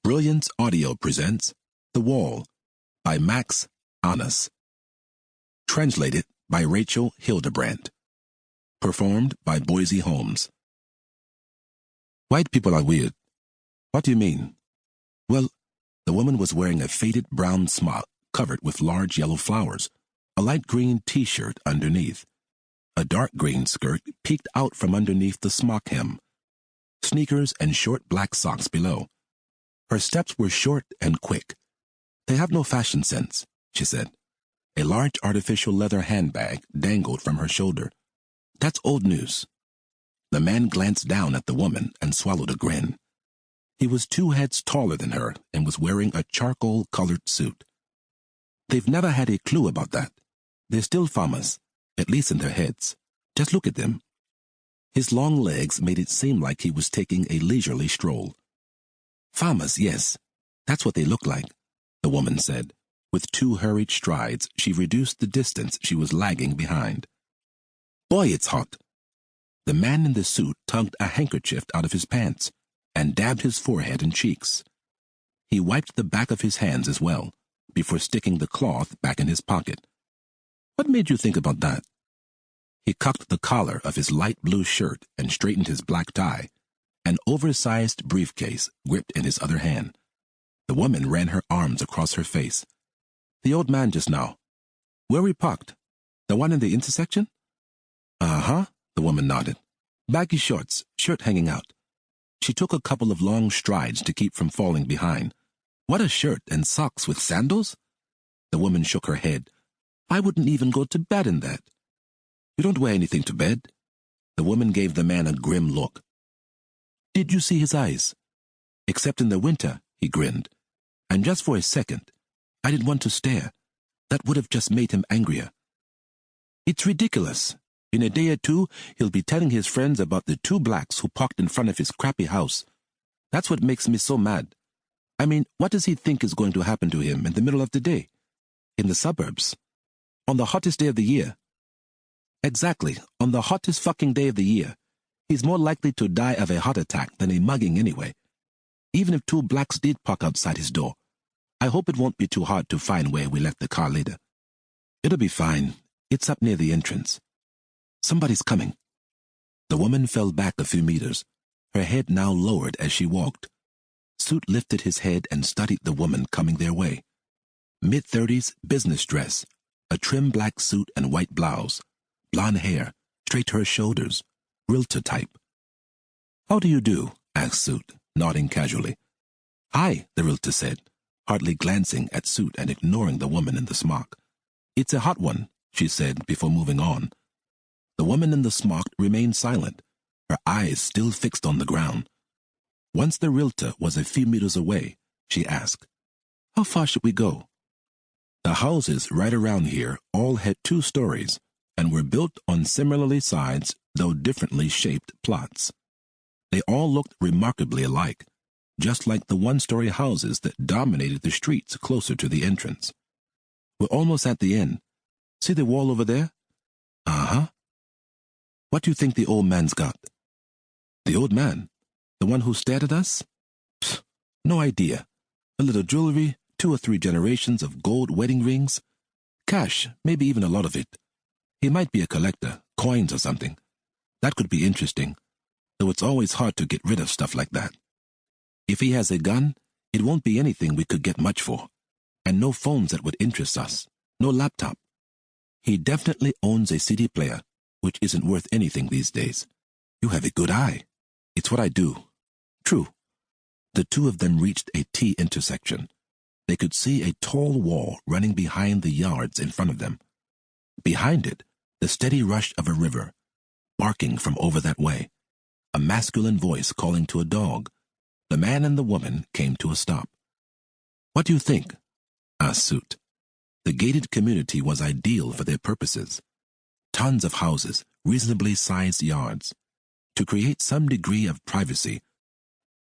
Brilliance Audio presents The Wall by Max Annas. Translated by Rachel Hildebrandt. Performed by Boise Holmes. White people are weird. What do you mean? Well, the woman was wearing a faded brown smock covered with large yellow flowers, a light green t-shirt underneath. A dark green skirt peeked out from underneath the smock hem. Sneakers and short black socks below. Her steps were short and quick. They have no fashion sense, she said. A large artificial leather handbag dangled from her shoulder. That's old news. The man glanced down at the woman and swallowed a grin. He was 2 heads taller than her and was wearing a charcoal-colored suit. They've never had a clue about that. They're still farmers, at least in their heads. Just look at them. His long legs made it seem like he was taking a leisurely stroll. Farmers, yes. That's what they look like, the woman said. With 2 hurried strides, she reduced the distance she was lagging behind. Boy, it's hot. The man in the suit tugged a handkerchief out of his pants and dabbed his forehead and cheeks. He wiped the back of his hands as well, before sticking the cloth back in his pocket. What made you think about that? He cocked the collar of his light blue shirt and straightened his black tie, an oversized briefcase gripped in his other hand. The woman ran her arms across her face. The old man just now. Where we parked? The one in the intersection? Uh-huh, the woman nodded. Baggy shorts, shirt hanging out. She took a couple of long strides to keep from falling behind. What a shirt and socks with sandals? The woman shook her head. I wouldn't even go to bed in that. You don't wear anything to bed. The woman gave the man a grim look. Did you see his eyes? Except in the winter, he grinned. And just for a second, I didn't want to stare. That would have just made him angrier. It's ridiculous. In a day or 2, he'll be telling his friends about the 2 blacks who parked in front of his crappy house. That's what makes me so mad. I mean, what does he think is going to happen to him in the middle of the day? In the suburbs? On the hottest day of the year? Exactly, on the hottest fucking day of the year. He's more likely to die of a heart attack than a mugging anyway. Even if 2 blacks did park outside his door, I hope it won't be too hard to find where we left the car later. It'll be fine. It's up near the entrance. Somebody's coming. The woman fell back a few meters, her head now lowered as she walked. Suit lifted his head and studied the woman coming their way. Mid-30s, business dress, a trim black suit and white blouse, blonde hair, straight to her shoulders. Realtor type. How do you do? Asked Suit, nodding casually. Hi, the realtor said, hardly glancing at Suit and ignoring the woman in the smock. It's a hot one, she said before moving on. The woman in the smock remained silent, her eyes still fixed on the ground. Once the realtor was a few meters away, she asked, How far should we go? The houses right around here all had 2 stories and were built on similarly sized, though differently shaped plots. They all looked remarkably alike, just like the 1-story houses that dominated the streets closer to the entrance. We're almost at the end. See the wall over there? Uh-huh. What do you think the old man's got? The old man? The one who stared at us? Pfft, no idea. A little jewelry, 2 or 3 generations of gold wedding rings. Cash, maybe even a lot of it. He might be a collector, coins or something. That could be interesting, though it's always hard to get rid of stuff like that. If he has a gun, it won't be anything we could get much for, and no phones that would interest us, no laptop. He definitely owns a CD player, which isn't worth anything these days. You have a good eye. It's what I do. True. The 2 of them reached a T intersection. They could see a tall wall running behind the yards in front of them. Behind it, the steady rush of a river, barking from over that way. A masculine voice calling to a dog. The man and the woman came to a stop. What do you think? Asked Suit. The gated community was ideal for their purposes. Tons of houses, reasonably sized yards. To create some degree of privacy,